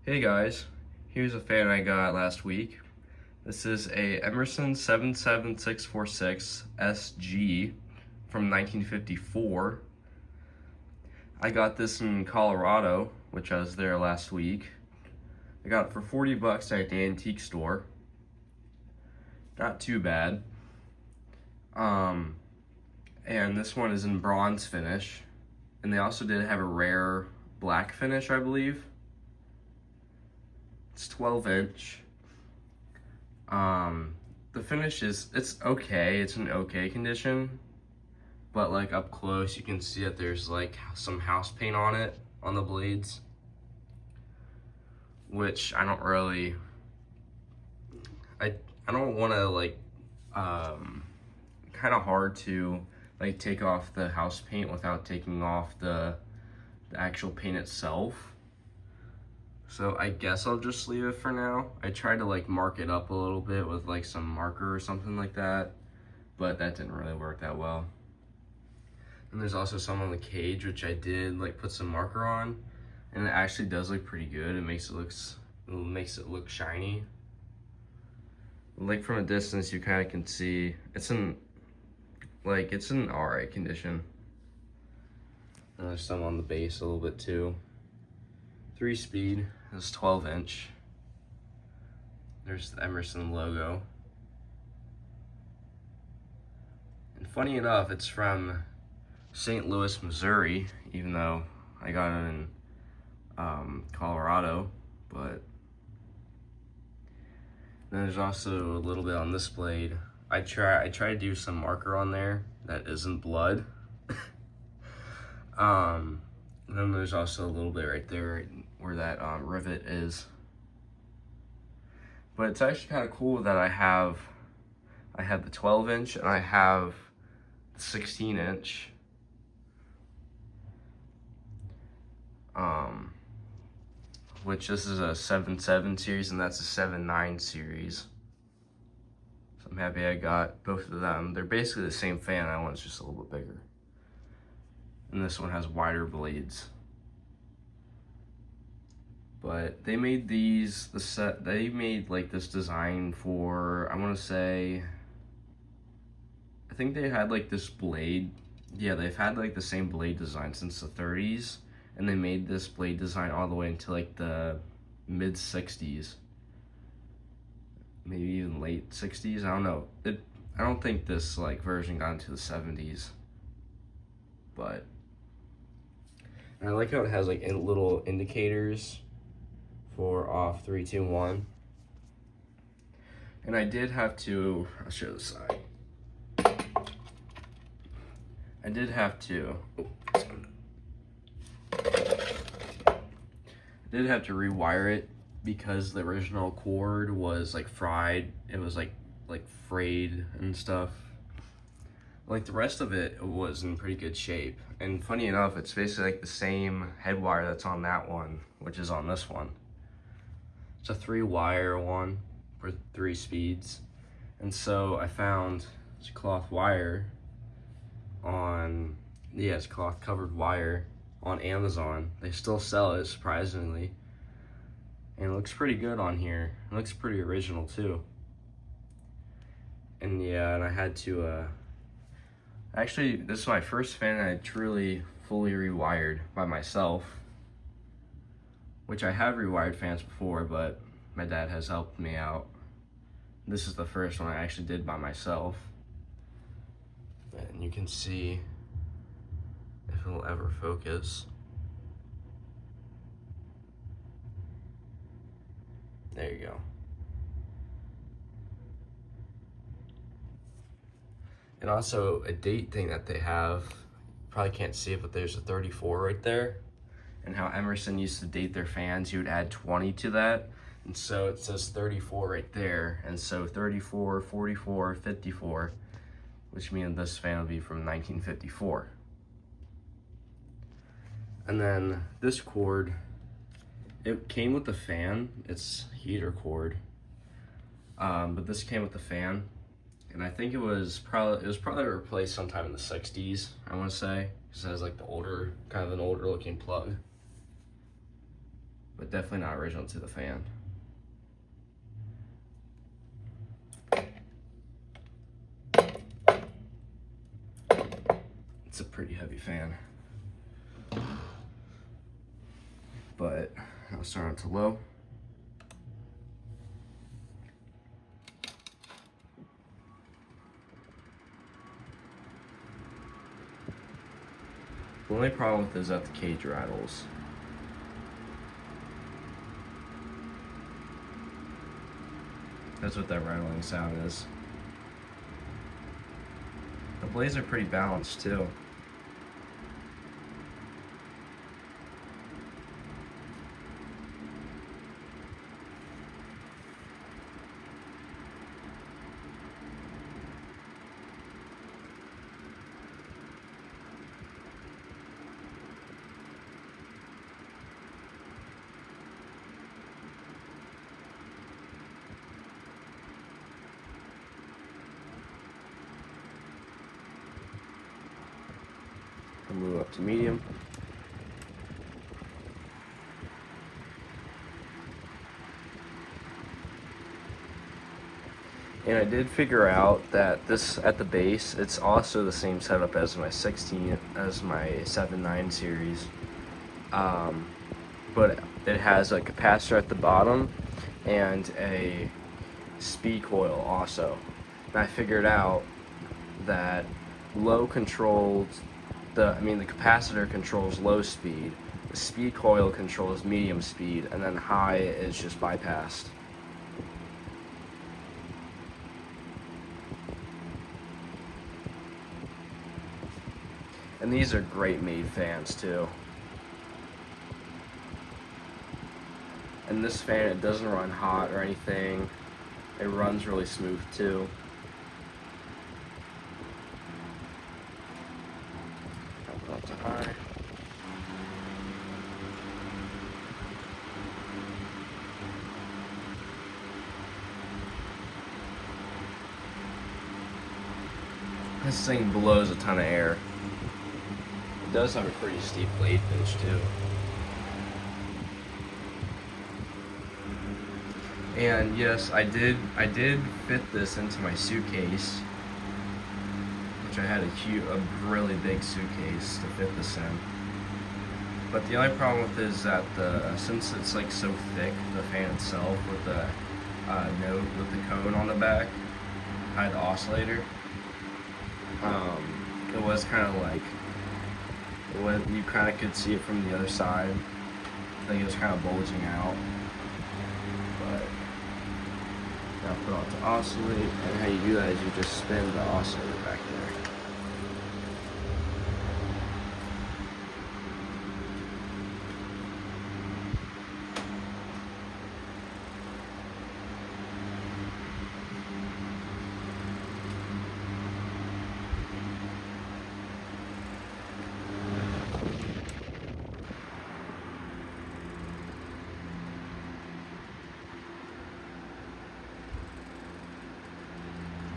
Hey guys, here's a fan I got last week. This is a Emerson 77646 SG from 1954. I got this in Colorado, which I was there last week. I got it for 40 bucks at the antique store. Not too bad. And this one is in bronze finish. And they also did have a rare black finish, I believe. It's 12 inch. The finish it's okay. It's in okay condition, but like up close you can see that there's like some house paint on it, on the blades, which I don't really, I don't want to like, kind of hard to like take off the house paint without taking off the actual paint itself. So I guess I'll just leave it for now. I tried to like mark it up a little bit with like some marker or something like that, but that didn't really work that well. And there's also some on the cage, which I did like put some marker on, and it actually does look pretty good. It makes it look shiny. Like from a distance, you kind of can see it's in alright condition. And there's some on the base a little bit too. 3-speed. It's 12 inch. There's the Emerson logo. And funny enough, it's from St. Louis, Missouri, even though I got it in Colorado. But then there's also a little bit on this blade. I try to do some marker on there that isn't blood. And then there's also a little bit right there where that rivet is. But it's actually kind of cool that I have the 12 inch and I have the 16 inch. Which this is a 7.7 series and that's a 7.9 series. So I'm happy I got both of them. They're basically the same fan, that one's just a little bit bigger. And this one has wider blades. But they made they made like this design for, I want to say, I think they had like this blade. Yeah, they've had like the same blade design since the 30s. And they made this blade design all the way into like the mid 60s. Maybe even late 60s, I don't know. I don't think this like version got into the 70s. But and I like how it has like little indicators for off, 3, 2, 1. And I did have to, I'll show the side. I did have to rewire it because the original cord was like fried. It was like frayed and stuff. Like the rest of it was in pretty good shape. And funny enough, it's basically like the same head wire that's on that one, which is on this one. It's a 3-wire one for 3 speeds. And so I found this cloth wire on, yeah, it's cloth covered wire on Amazon. They still sell it, surprisingly. And it looks pretty good on here. It looks pretty original too. And yeah, and I had to, actually, this is my first fan I truly fully rewired by myself. Which I have rewired fans before, but my dad has helped me out. This is the first one I actually did by myself. And you can see if it'll ever focus. There you go. And also a date thing that they have, probably can't see it, but there's a 34 right there. And how Emerson used to date their fans, you would add 20 to that. And so it says 34 right there. And so 34, 44, 54, which means this fan would be from 1954. And then this cord, it came with the fan. It's heater cord. But this came with the fan. And I think it was probably replaced sometime in the 60s, I want to say. Because it has like the older, kind of an older looking plug. but definitely not original to the fan. It's a pretty heavy fan, but I'll start on to low. The only problem with it is that the cage rattles. That's what that rattling sound is. The blades are pretty balanced too. I'll move up to medium. And I did figure out that this, at the base, it's also the same setup as my 16, as my 7.9 series. But it has a capacitor at the bottom and a speed coil also. And I figured out that low controlled, the capacitor controls low speed, the speed coil controls medium speed, and then high is just bypassed. And these are great made fans too. And this fan, it doesn't run hot or anything. It runs really smooth too. I'll put up to high. This thing blows a ton of air. It does have a pretty steep blade pitch too. And yes, I did fit this into my suitcase, which I had a really big suitcase to fit this in. But the only problem with it is that since it's like so thick, the fan itself with the note with the cone on the back, behind the oscillator, it was kind of like, when you kind of could see it from the other side. I think it was kind of bulging out. But now put it to oscillate, and how you do that is you just spin the oscillator back there.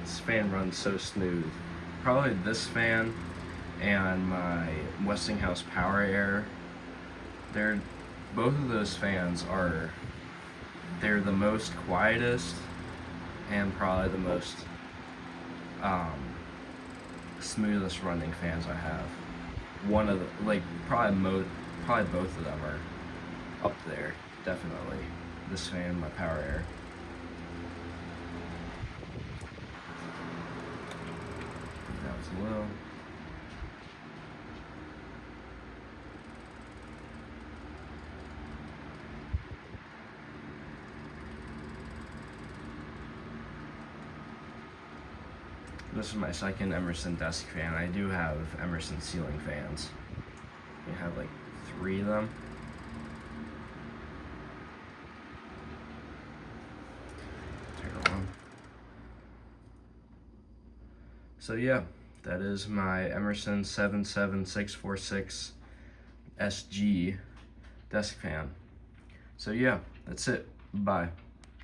This fan runs so smooth. Probably this fan and my Westinghouse Power Air, both of those fans they're the most quietest and probably the most smoothest running fans I have. One of the, probably both of them are up there, definitely. This fan and my Power Air. Well, this is my second Emerson desk fan. I do have Emerson ceiling fans. I have like 3 of them. Turn it on. So yeah. That is my Emerson 77646 SG desk fan. So yeah, that's it. Bye.